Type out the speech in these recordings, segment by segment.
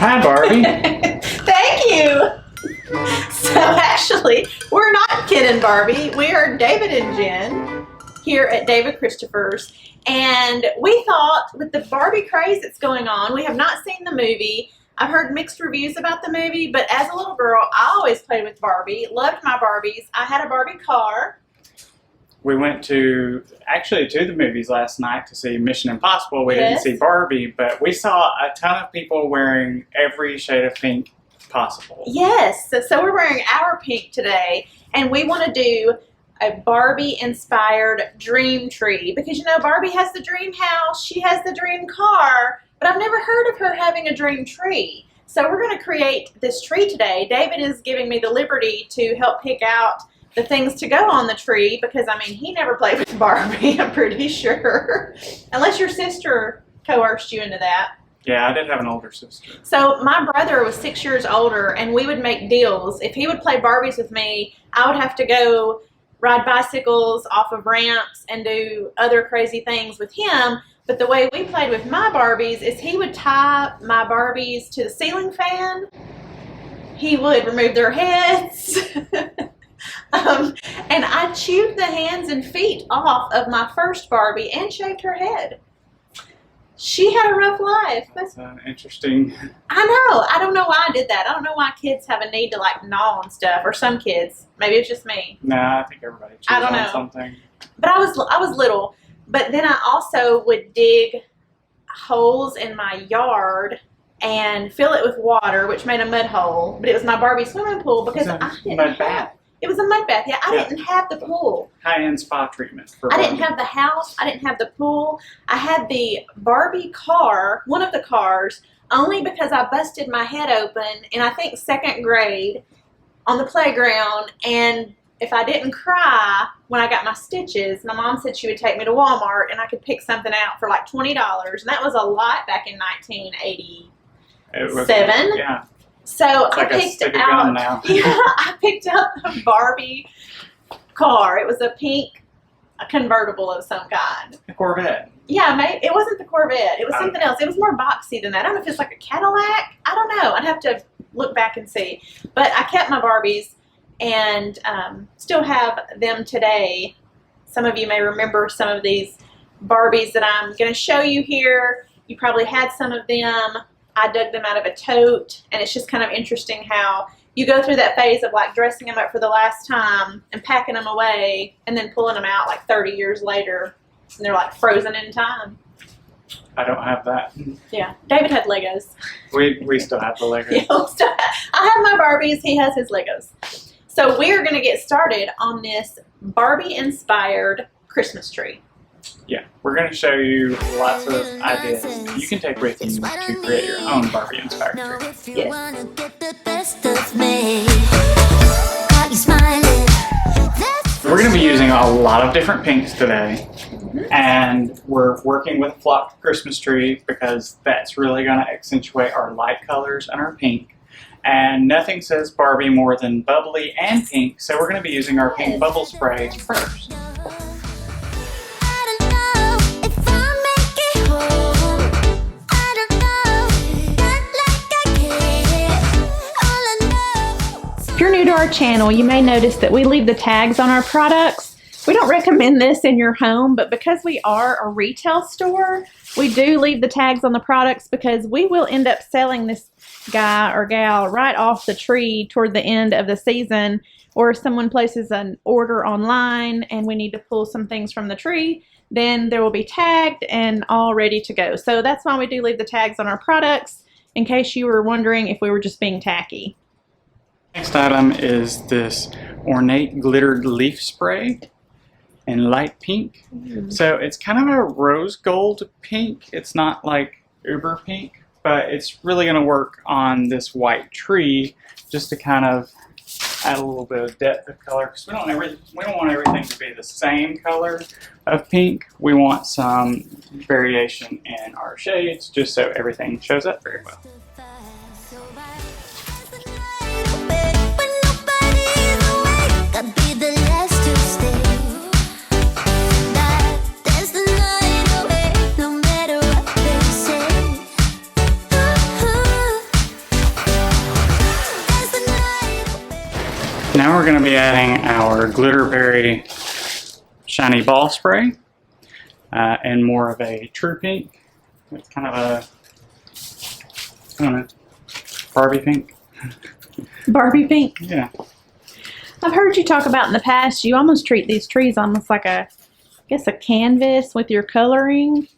Hi, Barbie. Thank you. So actually, we're not Ken and Barbie. We are David and Jen here at David Christopher's. And we thought with the Barbie craze that's going on, we have not seen the movie. I've heard mixed reviews about the movie, but as a little girl, I always played with Barbie, loved my Barbies. I had a Barbie car. We went to the movies last night to see Mission Impossible. We didn't see Barbie, but we saw a ton of people wearing every shade of pink possible. Yes, so we're wearing our pink today, and we want to do a Barbie-inspired dream tree because, you know, Barbie has the dream house, she has the dream car, but I've never heard of her having a dream tree. So we're going to create this tree today. David is giving me the liberty to help pick out the things to go on the tree because, I mean, he never played with Barbie, I'm pretty sure. Unless your sister coerced you into that. Yeah, I did have an older sister. So my brother was 6 years older, and we would make deals. If he would play Barbies with me, I would have to go ride bicycles off of ramps and do other crazy things with him. But the way we played with my Barbies is he would tie my Barbies to the ceiling fan. He would remove their heads. And I chewed the hands and feet off of my first Barbie and shaved her head. She had a rough life. That's interesting. I know. I don't know why I did that. I don't know why kids have a need to like gnaw on stuff, or some kids. Maybe it's just me. Nah, I think everybody chews on something. But I was little. But then I also would dig holes in my yard and fill it with water, which made a mud hole. But it was my Barbie swimming pool because I didn't mud bath. It was a mud bath. Yeah, I didn't have the pool. High-end spa treatment for I didn't have the house. I didn't have the pool. I had the Barbie car, one of the cars, only because I busted my head open in, I think, 2nd grade on the playground. And if I didn't cry when I got my stitches, my mom said she would take me to Walmart and I could pick something out for like $20. And that was a lot back in 1987. Yeah. So it's I like picked out. Yeah, I picked out the Barbie car. It was a pink convertible of some kind. A Corvette. Yeah, it wasn't the Corvette. It was something else. It was more boxy than that. I don't know if it's like a Cadillac. I don't know. I'd have to look back and see. But I kept my Barbies and still have them today. Some of you may remember some of these Barbies that I'm going to show you here. You probably had some of them. I dug them out of a tote, and it's just kind of interesting how you go through that phase of like dressing them up for the last time and packing them away and then pulling them out like 30 years later, and they're like frozen in time. I don't have that. Yeah, David had Legos. We still have the Legos. Yeah, I have my Barbies, he has his Legos. So we are going to get started on this Barbie-inspired Christmas tree. Yeah, we're going to show you lots of ideas you can take with you to create your own Barbie-inspired tree. Yes. We're going to be using a lot of different pinks today, and we're working with a flocked Christmas tree because that's really going to accentuate our light colors and our pink. And nothing says Barbie more than bubbly and pink, so we're going to be using our pink bubble spray first. If you're new to our channel, you may notice that we leave the tags on our products. We don't recommend this in your home, but because we are a retail store, we do leave the tags on the products because we will end up selling this guy or gal right off the tree toward the end of the season, or if someone places an order online and we need to pull some things from the tree, then there will be tagged and all ready to go. So that's why we do leave the tags on our products, in case you were wondering if we were just being tacky. Next item is this ornate glittered leaf spray in light pink. So it's kind of a rose gold pink. It's not like uber pink, but it's really going to work on this white tree just to kind of add a little bit of depth of color, because we don't want everything to be the same color of pink. We want some variation in our shades just so everything shows up very well. we're going to be adding our glitterberry shiny ball spray and more of a true pink. It's kind of a, I don't know, Barbie pink. Barbie pink. Yeah. I've heard you talk about in the past, you almost treat these trees almost like a, I guess, a canvas with your coloring.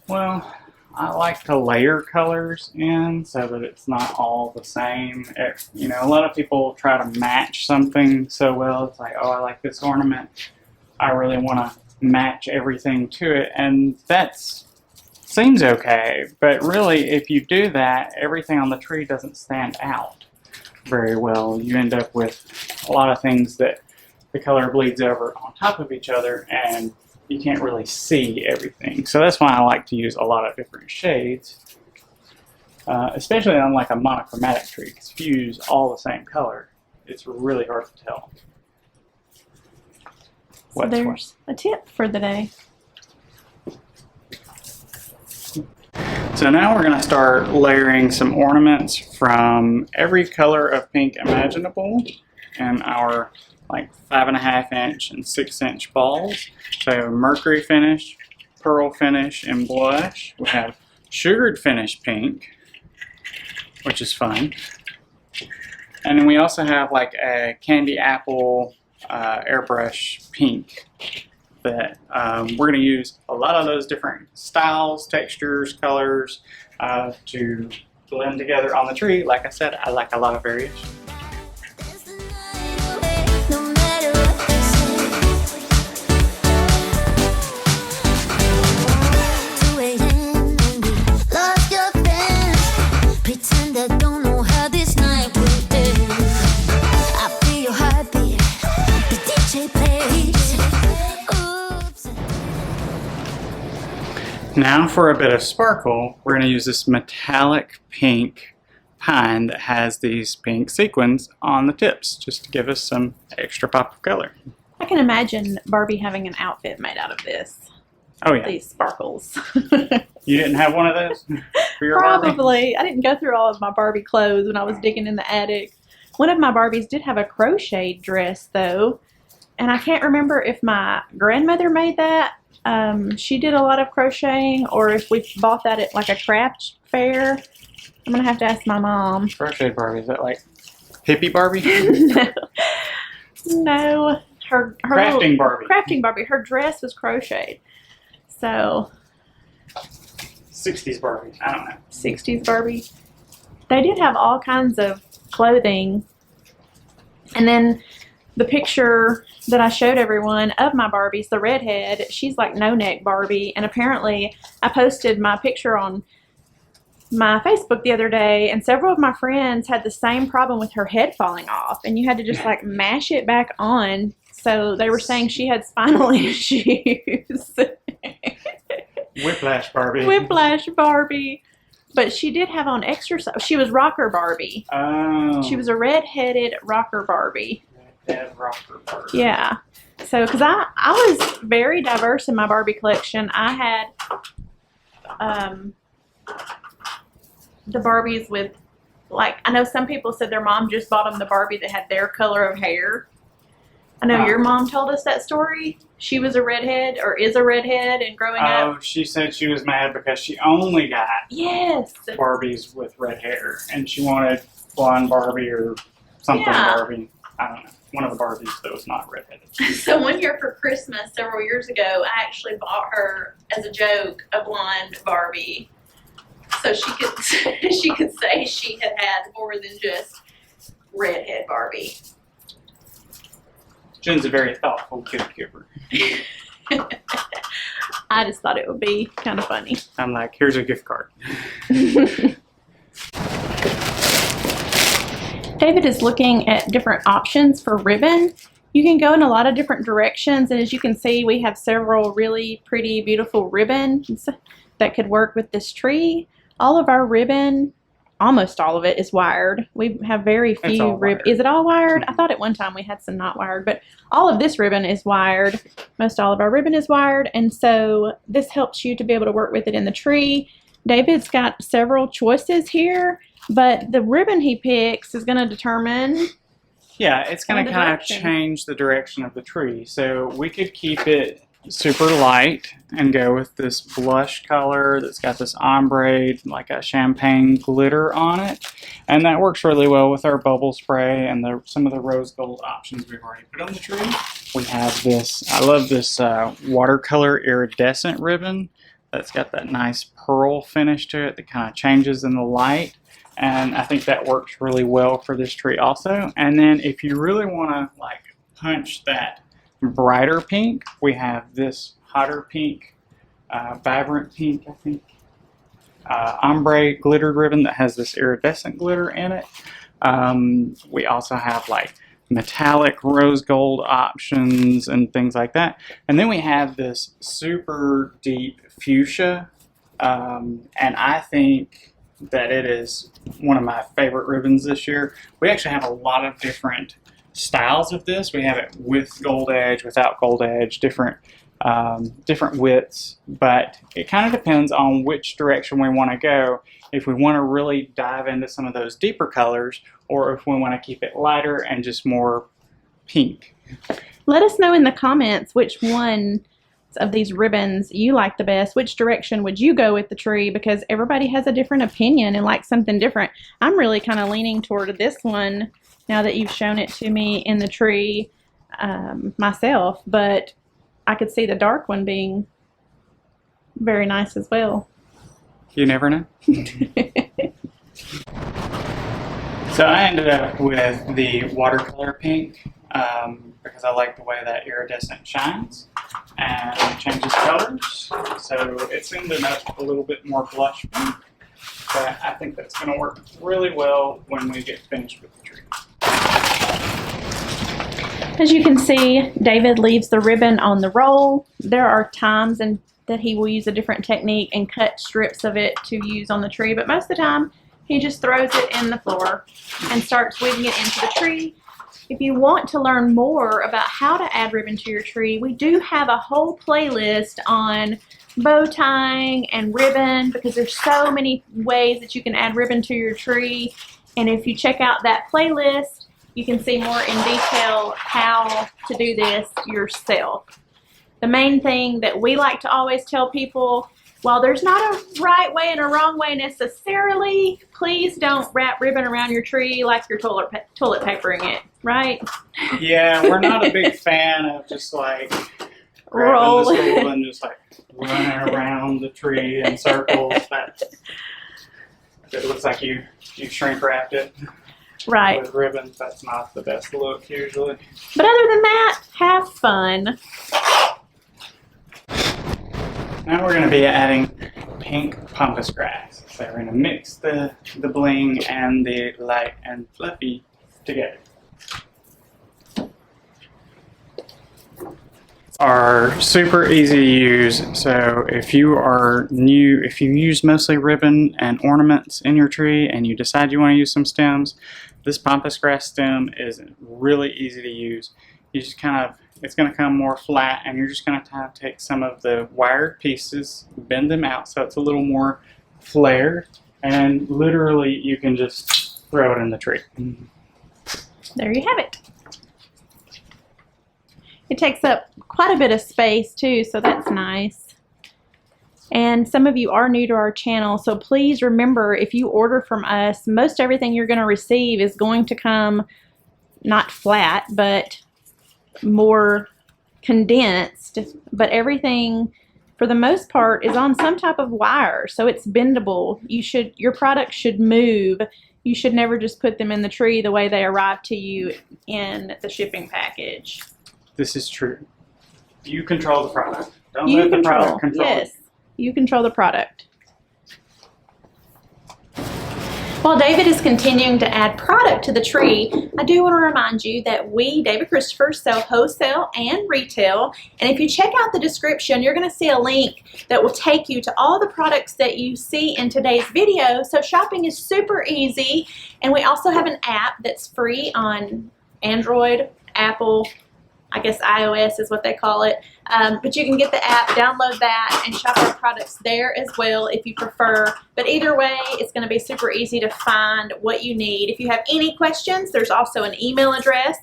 Well, I like to layer colors in so that it's not all the same. You know, a lot of people try to match something so well. It's like, oh, I like this ornament. I really want to match everything to it. And that seems okay. But really, if you do that, everything on the tree doesn't stand out very well. You end up with a lot of things that the color bleeds over on top of each other and you can't really see everything. So that's why I like to use a lot of different shades, especially on like a monochromatic tree, because if you use all the same color, it's really hard to tell. So there's a tip for the day. So now we're going to start layering some ornaments from every color of pink imaginable in our like 5.5 inch and 6 inch balls. So mercury finish, pearl finish, and blush. We have sugared finish pink, which is fun. And then we also have like a candy apple airbrush pink that we're going to use a lot of those different styles, textures, colors to blend together on the tree. Like I said, I like a lot of variation. Now for a bit of sparkle, we're going to use this metallic pink pine that has these pink sequins on the tips, just to give us some extra pop of color. I can imagine Barbie having an outfit made out of this. Oh yeah. These sparkles. You didn't have one of those for your Probably. Barbie? I didn't go through all of my Barbie clothes when I was digging in the attic. One of my Barbies did have a crocheted dress though, and I can't remember if my grandmother made that. She did a lot of crocheting, or if we bought that at like a craft fair. I'm gonna have to ask my mom. Crochet Barbie, is that like hippie Barbie? No. Her Crafting Barbie. Crafting Barbie. Her dress was crocheted. So 60s Barbie, I don't know. 60s Barbie. They did have all kinds of clothing. And then the picture that I showed everyone of my Barbies, the redhead, she's like no-neck Barbie. And apparently I posted my picture on my Facebook the other day, and several of my friends had the same problem with her head falling off. And you had to just like mash it back on. So they were saying she had spinal issues. Whiplash Barbie. Whiplash Barbie. But she did have on exercise. She was rocker Barbie. Oh. She was a red-headed rocker Barbie. Red rocker Barbie. Yeah. So, because I was very diverse in my Barbie collection. I had the Barbies with, like, I know some people said their mom just bought them the Barbie that had their color of hair. I know your mom told us that story. She was a redhead, or is a redhead, and growing up. Oh, she said she was mad because she only got Barbies with red hair, and she wanted blonde Barbie or something Barbie. I don't know. One of the Barbies that was not redheaded. So one year for Christmas, several years ago, I actually bought her, as a joke, a blonde Barbie. So she could say she had had more than just redhead Barbie. Jen's a very thoughtful gift giver. I just thought it would be kind of funny. I'm like, here's a gift card. David is looking at different options for ribbon. You can go in a lot of different directions, and as you can see, we have several really pretty, beautiful ribbons that could work with this tree. All of our ribbon, almost all of it, is wired. We have very few ribbon. Is it all wired? I thought at one time we had some not wired, but all of this ribbon is wired. Most all of our ribbon is wired, and so this helps you to be able to work with it in the tree. David's got several choices here, but the ribbon he picks is going to determine Yeah, it's going the to kind of direction. change the direction of the tree. So we could keep it super light and go with this blush color that's got this ombre, like a champagne glitter on it. And that works really well with our bubble spray and some of the rose gold options we've already put on the tree. We have this, I love this watercolor iridescent ribbon that's got that nice pearl finish to it that kind of changes in the light. And I think that works really well for this tree also. And then if you really want to like punch that brighter pink, we have this hotter pink, vibrant pink, I think, ombre glittered ribbon that has this iridescent glitter in it. We also have like metallic rose gold options and things like that. And then we have this super deep fuchsia, and I think that it is one of my favorite ribbons this year. We actually have a lot of different styles of this. We have it with gold edge, without gold edge, different widths, but it kind of depends on which direction we want to go. If we want to really dive into some of those deeper colors, or if we want to keep it lighter and just more pink. Let us know in the comments which one of these ribbons you like the best. Which direction would you go with the tree? Because everybody has a different opinion and likes something different. I'm really kind of leaning toward this one now that you've shown it to me in the tree myself, but I could see the dark one being very nice as well. You never know. So I ended up with the watercolor pink because I like the way that iridescent shines and changes colors. So it's ended up a little bit more blush pink, but I think that's going to work really well when we get finished with the tree. As you can see, David leaves the ribbon on the roll. There are times that he will use a different technique and cut strips of it to use on the tree, but most of the time he just throws it in the floor and starts weaving it into the tree. If you want to learn more about how to add ribbon to your tree, we do have a whole playlist on bow tying and ribbon, because there's so many ways that you can add ribbon to your tree. And if you check out that playlist, you can see more in detail how to do this yourself. The main thing that we like to always tell people, while there's not a right way and a wrong way necessarily, please don't wrap ribbon around your tree like you're toilet papering it, right? Yeah, we're not a big fan of just like Roll. grabbing the spool and just like running around the tree in circles. It looks like you shrink wrapped it. Right. With ribbons, that's not the best look usually. But other than that, have fun. Now we're going to be adding pink pompous grass. So we're going to mix the bling and the light and fluffy together. Are super easy to use. So if you are new, if you use mostly ribbon and ornaments in your tree and you decide you want to use some stems, this pompous grass stem is really easy to use. You just kind of, it's going to come more flat, and you're just going to have to take some of the wired pieces, bend them out so it's a little more flared, and literally you can just throw it in the tree. There you have it. It takes up quite a bit of space too, so that's nice. And some of you are new to our channel, so please remember, if you order from us, most everything you're going to receive is going to come not flat, but more condensed. But everything, for the most part, is on some type of wire, so it's bendable. Your product should move. You should never just put them in the tree the way they arrive to you in the shipping package. This is true. You control the product. Don't let the product control Yes, you control the product. While David is continuing to add product to the tree, I do want to remind you that we, David Christopher, sell wholesale and retail. And if you check out the description, you're going to see a link that will take you to all the products that you see in today's video. So shopping is super easy. And we also have an app that's free on Android, Apple, I guess iOS is what they call it. But you can get the app, download that, and shop our products there as well if you prefer. But either way, it's going to be super easy to find what you need. If you have any questions, there's also an email address.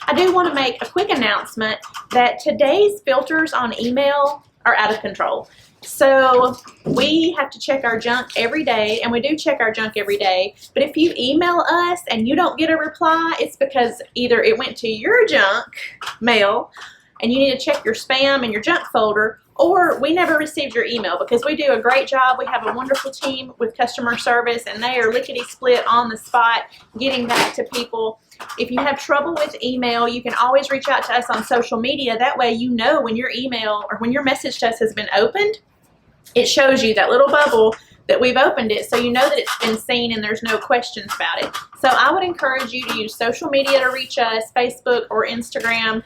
I do want to make a quick announcement that today's filters on email are out of control. So we have to check our junk every day, and we do check our junk every day. But if you email us and you don't get a reply, it's because either it went to your junk mail and you need to check your spam and your junk folder, or we never received your email, because we do a great job. We have a wonderful team with customer service, and they are lickety-split on the spot getting back to people. If you have trouble with email, you can always reach out to us on social media. That way you know when your email or when your message to us has been opened. It shows you that little bubble that we've opened it, so you know that it's been seen and there's no questions about it. So I would encourage you to use social media to reach us, Facebook or Instagram.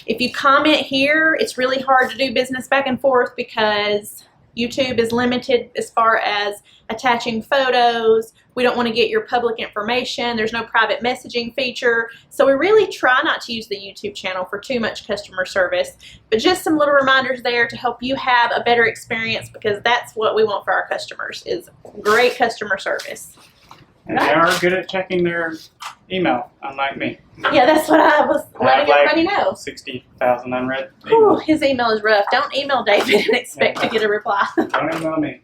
If you comment here, it's really hard to do business back and forth because YouTube is limited as far as attaching photos. We don't want to get your public information. There's no private messaging feature. So we really try not to use the YouTube channel for too much customer service. But just some little reminders there to help you have a better experience, because that's what we want for our customers, is great customer service. And they are good at checking their email, unlike me. Yeah, that's what I was letting everybody know. 60,000 unread. Ooh, his email is rough. Don't email David and expect to get a reply. Don't email me.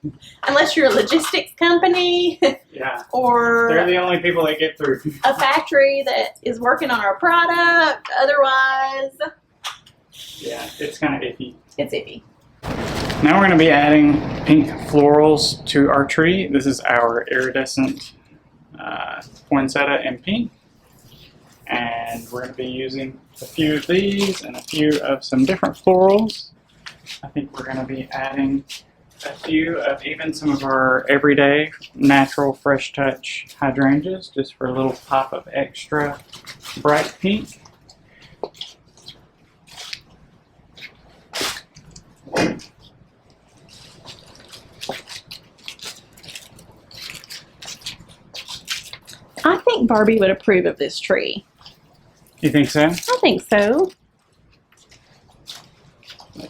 Unless you're a logistics company. Yeah. Or they're the only people that get through. A factory that is working on our product. Otherwise, yeah, it's kind of iffy. It's iffy. Now we're going to be adding pink florals to our tree. This is our iridescent poinsettia in pink, and we're going to be using a few of these and a few of some different florals. I think we're going to be adding a few of even some of our everyday natural fresh touch hydrangeas, just for a little pop of extra bright pink. I think Barbie would approve of this tree. You think so? I think so.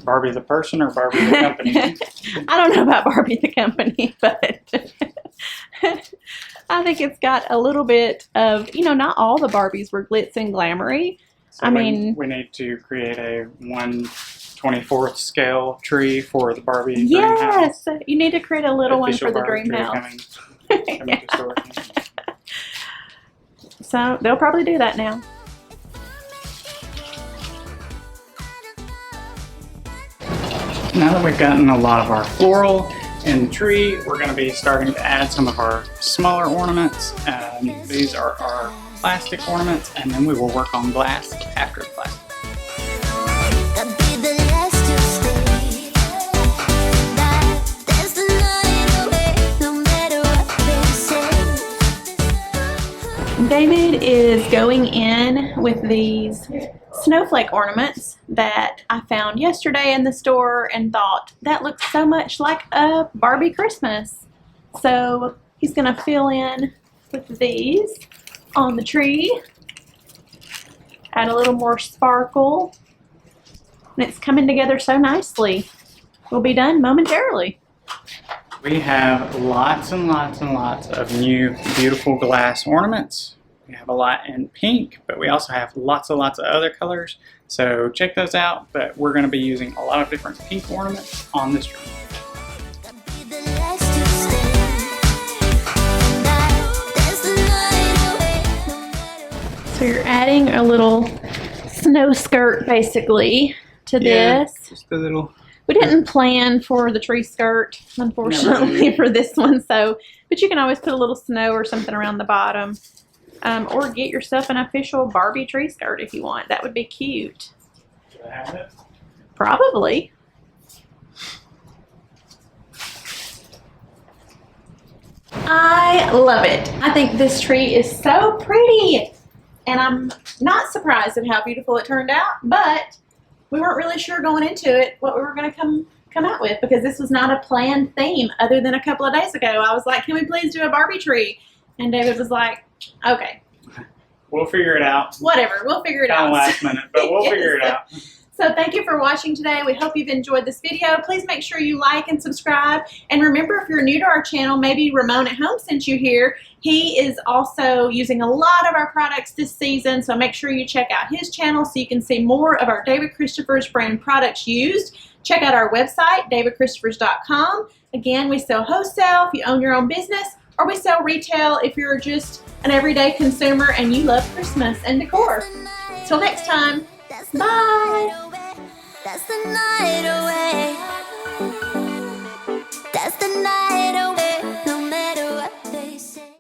Barbie the person or Barbie the company? I don't know about Barbie the company, but I think it's got a little bit of, you know, not all the Barbies were glitz and glamoury. So we need to create a 1/24th scale tree for the Barbie dream house. Yes, you need to create a little one for the Barbie dream tree house. coming to store. So they'll probably do that now. Now that we've gotten a lot of our floral in the tree, we're going to be starting to add some of our smaller ornaments. These are our plastic ornaments, and then we will work on glass after the plastic. David is going in with these snowflake ornaments that I found yesterday in the store and thought that looks so much like a Barbie Christmas. So he's going to fill in with these on the tree, add a little more sparkle, and it's coming together so nicely. We'll be done momentarily. We have lots and lots and lots of new beautiful glass ornaments. We have a lot in pink, but we also have lots and lots of other colors. So check those out, but we're going to be using a lot of different pink ornaments on this tree. So you're adding a little snow skirt basically to this. Just a little. We didn't plan for the tree skirt, unfortunately, for this one. So, but you can always put a little snow or something around the bottom, or get yourself an official Barbie tree skirt if you want. That would be cute. Should I have it? Probably. I love it. I think this tree is so pretty, and I'm not surprised at how beautiful it turned out, but we weren't really sure going into it what we were going to come out with, because this was not a planned theme other than a couple of days ago. I was like, can we please do a Barbie tree? And David was like, okay. We'll figure it out. Whatever, we'll figure it Kind out. of last minute, but we'll figure it out. So thank you for watching today. We hope you've enjoyed this video. Please make sure you like and subscribe. And remember, if you're new to our channel, maybe Ramon at home sent you here. He is also using a lot of our products this season, so make sure you check out his channel so you can see more of our David Christopher's brand products used. Check out our website, davidchristopher's.com. Again, we sell wholesale if you own your own business, or we sell retail if you're just an everyday consumer and you love Christmas and decor. Till next time, bye! That's the night away.